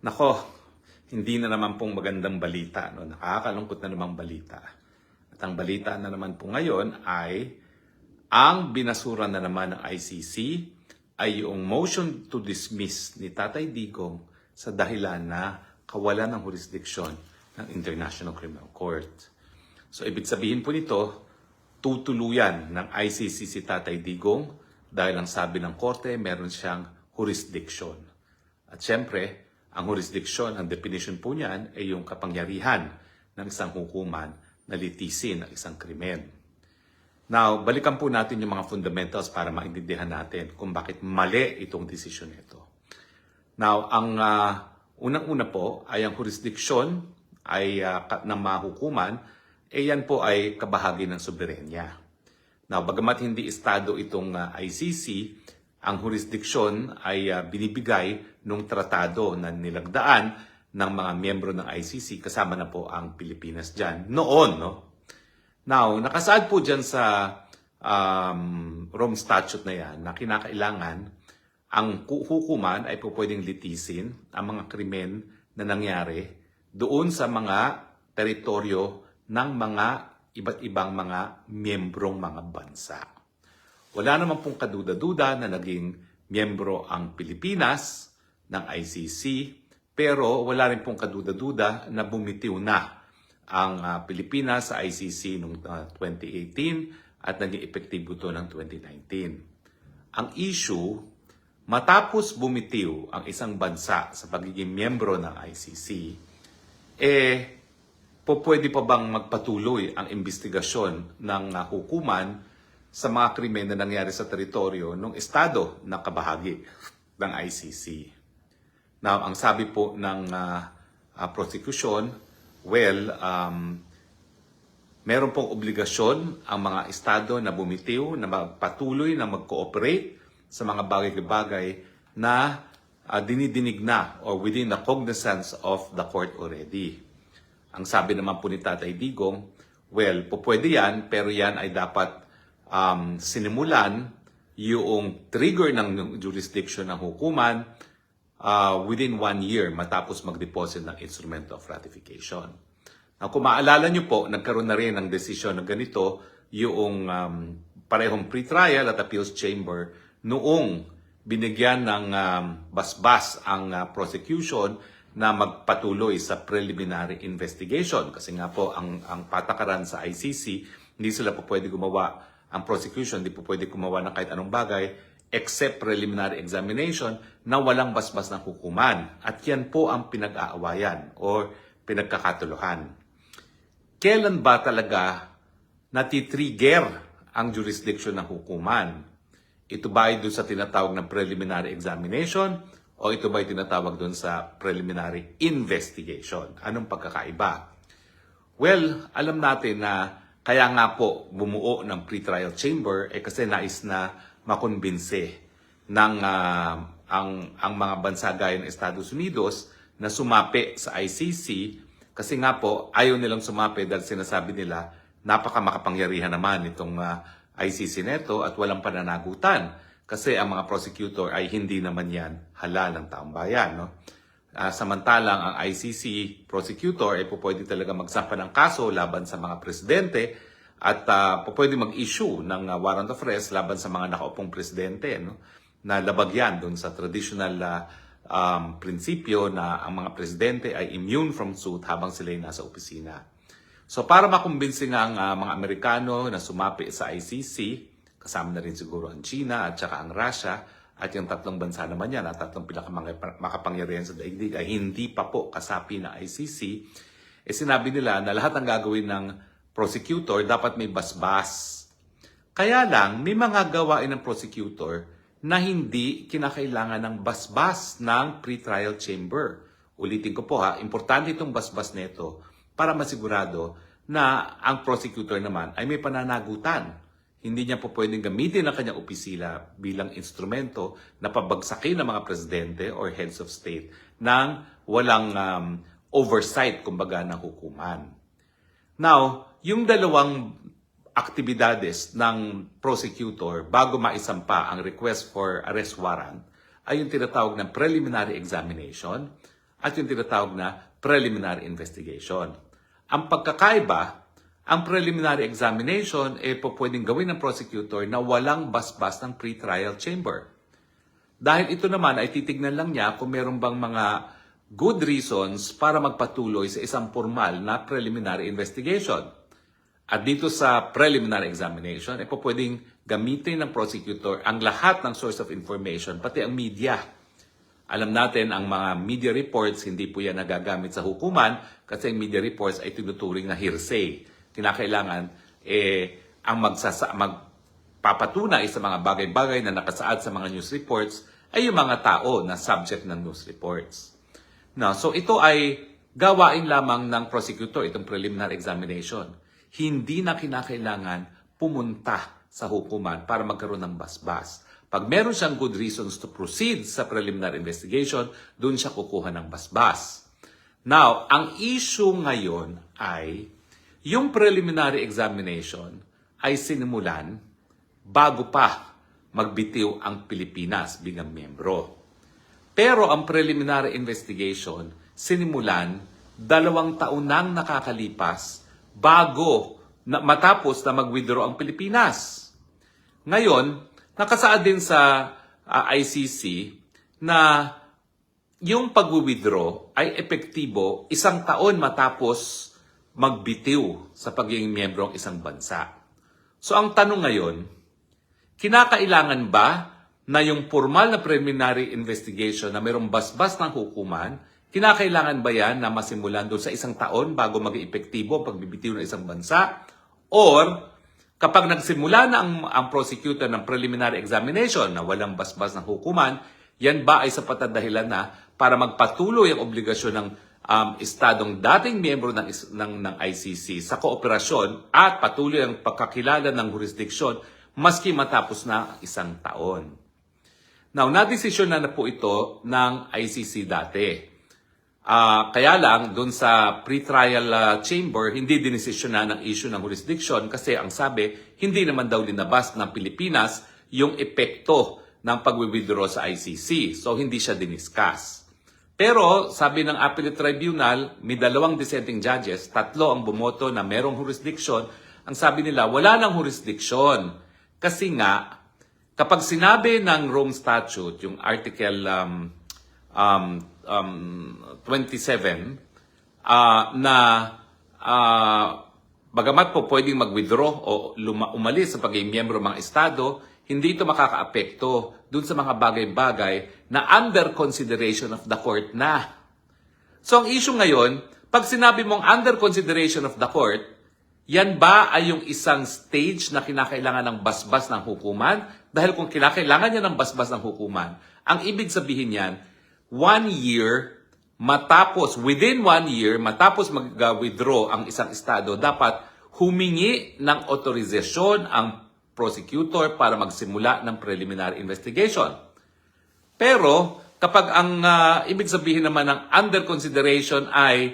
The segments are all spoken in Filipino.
Nako, hindi na naman pong magandang balita, no? Nakakalungkot na namang balita. At ang balita na naman po ngayon ay ang binasura na naman ng ICC ay yung motion to dismiss ni Tatay Digong sa dahilan na kawalan ng jurisdiction ng International Criminal Court. So ibig sabihin po nito, tutuluyan ng ICC si Tatay Digong dahil ang sabi ng korte meron siyang jurisdiction. At syempre, ang jurisdiction, ang definition po niyan ay yung kapangyarihan ng isang hukuman na litisin ang isang krimen. Now, balikan po natin yung mga fundamentals para maintindihan natin kung bakit mali itong desisyon nito. Now, ang unang-una po ay ang jurisdiction ay ng mga hukuman, yan po ay kabahagi ng soberenya. Now, bagamat hindi estado itong ICC, ang jurisdiction ay binibigay ng tratado na nilagdaan ng mga miyembro ng ICC, kasama na po ang Pilipinas dyan. Noon, no? Now, nakasaad po dyan sa Rome Statute na yan na kinakailangan ang hukuman ay po pwedeng litisin ang mga krimen na nangyari doon sa mga teritoryo ng mga iba't ibang mga miyembrong mga bansa. Wala naman pong kaduda-duda na naging miyembro ang Pilipinas ng ICC, pero wala rin pong kaduda-duda na bumitiw na ang Pilipinas sa ICC noong 2018 at naging epektibo ito ng 2019. Ang issue, matapos bumitiw ang isang bansa sa pagiging miyembro ng ICC, pwede pa bang magpatuloy ang investigasyon ng hukuman sa mga krimen na nangyari sa teritoryo ng estado na kabahagi ng ICC. Now, ang sabi po ng prosecution, meron pong obligasyon ang mga estado na bumitiw na magpatuloy na mag-cooperate sa mga bagay-bagay na dinidinig na or within the cognizance of the court already. Ang sabi naman po ni Tatay Digong, pwede yan, pero yan ay dapat sinimulan yung trigger ng jurisdiction ng hukuman within 1 year matapos mag-deposit ng instrument of ratification. Now, kung maalala nyo po, nagkaroon na rin ng desisyon na ganito yung parehong pre-trial at appeals chamber noong binigyan ng basbas ang prosecution na magpatuloy sa preliminary investigation. Kasi nga po, ang patakaran sa ICC, hindi sila po pwede gumawa, ang prosecution hindi po pwede gumawa ng kahit anong bagay except preliminary examination na walang basbas ng hukuman. At yan po ang pinag-aawayan o pinagkakatuluhan. Kailan ba talaga natitrigger ang jurisdiction ng hukuman? Ito ba ay doon sa tinatawag na preliminary examination o ito ba ay tinatawag doon sa preliminary investigation? Anong pagkakaiba? Alam natin na kaya nga po bumuo ng pre-trial chamber kasi nais na makumbinse ng ang mga bansa gaya ng Estados Unidos na sumapi sa ICC kasi nga po ayaw nilang sumapi dahil sinasabi nila napakamakapangyarihan naman itong ICC neto at walang pananagutan kasi ang mga prosecutor ay hindi naman yan halal ng taong bayan. No? Samantalang ang ICC prosecutor ay pwede talaga magsampa ng kaso laban sa mga presidente at pwede mag-issue ng warrant of arrest laban sa mga nakaupong presidente, no? Na labag yan doon sa traditional prinsipyo na ang mga presidente ay immune from suit habang sila ay nasa opisina. So para makumbinsi nga ang mga Amerikano na sumapi sa ICC, kasama na rin siguro ang China at saka ang Russia, at yung tatlong bansa naman yan, at tatlong pinakamakapangyarihan sa daigdig ay hindi pa po kasapi na ICC, sinabi nila na lahat ng gagawin ng prosecutor dapat may basbas. Kaya lang, may mga gawain ng prosecutor na hindi kinakailangan ng basbas ng pre-trial chamber. Ulitin ko po importante itong basbas nito para masigurado na ang prosecutor naman ay may pananagutan. Hindi niya po pwedeng gamitin ang kanyang opisina bilang instrumento na pabagsakin ng mga presidente or heads of state nang walang oversight, kumbaga, ng hukuman. Now, yung dalawang aktibidades ng prosecutor bago maisampa ang request for arrest warrant ay yung tinatawag ng preliminary examination at yung tinatawag na preliminary investigation. Ang pagkakaiba, ang preliminary examination pwedeng gawin ng prosecutor na walang basbas ng pre-trial chamber. Dahil ito naman ay titignan lang niya kung meron bang mga good reasons para magpatuloy sa isang formal na preliminary investigation. At dito sa preliminary examination, pwedeng gamitin ng prosecutor ang lahat ng source of information, pati ang media. Alam natin, ang mga media reports, hindi po yan nagagamit sa hukuman kasi ang media reports ay tinuturing na hearsay. Kinakailangan, ang magpapatunay sa mga bagay-bagay na nakasaad sa mga news reports ay yung mga tao na subject ng news reports. Now, so ito ay gawain lamang ng prosecutor, itong preliminary examination. Hindi na kinakailangan pumunta sa hukuman para magkaroon ng basbas. Pag meron siyang good reasons to proceed sa preliminary investigation, doon siya kukuha ng basbas. Now, ang issue ngayon ay yung preliminary examination ay sinimulan bago pa magbitiw ang Pilipinas bilang miyembro. Pero ang preliminary investigation sinimulan 2 taon nang nakakalipas bago matapos na mag-withdraw ang Pilipinas. Ngayon, nakasaad din sa ICC na yung pag-withdraw ay epektibo 1 taon matapos magbitiw sa pagiging miyembro ng isang bansa. So ang tanong ngayon, kinakailangan ba na yung formal na preliminary investigation na mayroong basbas ng hukuman, kinakailangan ba yan na masimulan doon sa 1 taon bago maging epektibo ang pagbibitiw ng isang bansa? Or kapag nagsimula na ang prosecutor ng preliminary examination na walang basbas ng hukuman, yan ba ay sapat na dahilan na para magpatuloy ang obligasyon ng estadong dating miyembro ng ICC sa kooperasyon at patuloy ang pagkakilala ng jurisdiksyon maski matapos na 1 taon. Now, nadesisyon na po ito ng ICC dati. Kaya lang, doon sa pre-trial chamber, hindi dinesisyonan ng issue ng jurisdiction kasi ang sabi, hindi naman daw linabas ng Pilipinas yung epekto ng pag-withdraw sa ICC. So, hindi siya diniscuss. Pero, sabi ng Appellate Tribunal, may 2 dissenting judges, 3 ang bumoto na merong jurisdiction. Ang sabi nila, wala nang jurisdiction. Kasi nga, kapag sinabi ng Rome Statute, yung Article 27, na bagamat po pwedeng mag-withdraw o umalis sa pagiging miyembro ng mga estado, hindi ito makakaapekto dun sa mga bagay-bagay na under consideration of the court na. So ang issue ngayon, pag sinabi mong under consideration of the court, yan ba ay yung isang stage na kinakailangan ng basbas ng hukuman? Dahil kung kinakailangan niya ng basbas ng hukuman, ang ibig sabihin yan, 1 year matapos, within 1 year, matapos mag-withdraw ang isang estado, dapat humingi ng otorisasyon ang prosecutor para magsimula ng preliminary investigation. Pero, kapag ang ibig sabihin naman ng under consideration ay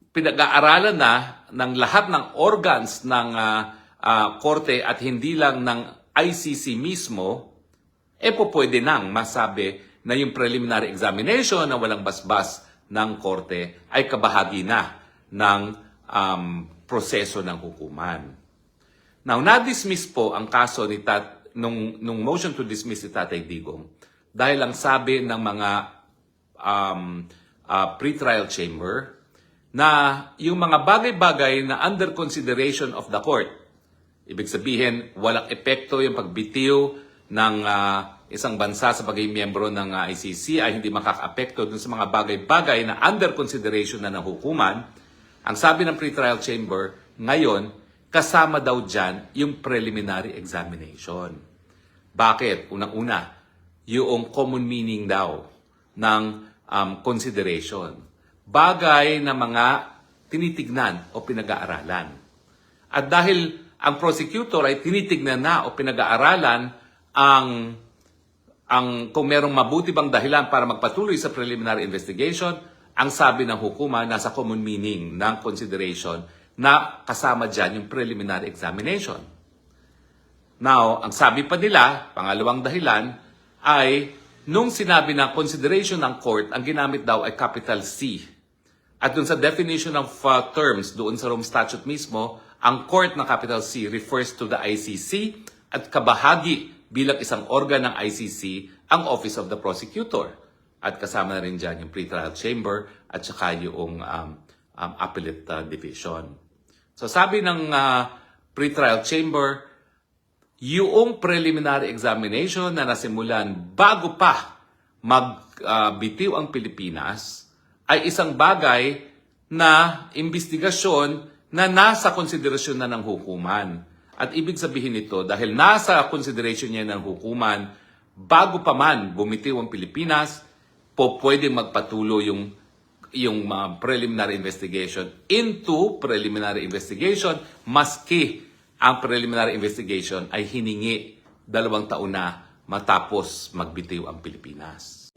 pinag-aaralan na ng lahat ng organs ng korte at hindi lang ng ICC mismo, pwede nang masabi na yung preliminary examination na walang basbas ng korte ay kabahagi na ng proseso ng hukuman. Now, na-dismiss po ang kaso ni nung motion to dismiss ni Tatay Digong dahil ang sabi ng mga pre-trial chamber na yung mga bagay-bagay na under consideration of the court, ibig sabihin, walang epekto yung pagbitiw ng isang bansa sa pagiging miyembro ng ICC ay hindi makaka-apekto dun sa mga bagay-bagay na under consideration na ng hukuman. Ang sabi ng pre-trial chamber, ngayon, kasama daw dyan yung preliminary examination. Bakit? Unang-una, yung common meaning daw ng consideration. Bagay na mga tinitignan o pinag-aaralan. At dahil ang prosecutor ay tinitignan na o pinag-aaralan kung merong mabuti bang dahilan para magpatuloy sa preliminary investigation, ang sabi ng hukuma nasa common meaning ng consideration na kasama dyan yung preliminary examination. Now, ang sabi pa nila, pangalawang dahilan, ay nung sinabi na consideration ng court, ang ginamit daw ay capital C. At dun sa definition of terms doon sa Rome Statute mismo, ang court na capital C refers to the ICC at kabahagi bilang isang organ ng ICC ang Office of the Prosecutor. At kasama na rin dyan yung pretrial chamber at saka yung appellate division. So sabi ng pretrial chamber, yung preliminary examination na nasimulan bago pa magbitiw ang Pilipinas ay isang bagay na investigasyon na nasa konsiderasyon na ng hukuman. At ibig sabihin nito, dahil nasa consideration niya ng hukuman, bago pa man bumitiw ang Pilipinas, pwede magpatuloy yung preliminary investigation into preliminary investigation, maski ang preliminary investigation ay hiningi 2 taon na matapos magbitiw ang Pilipinas.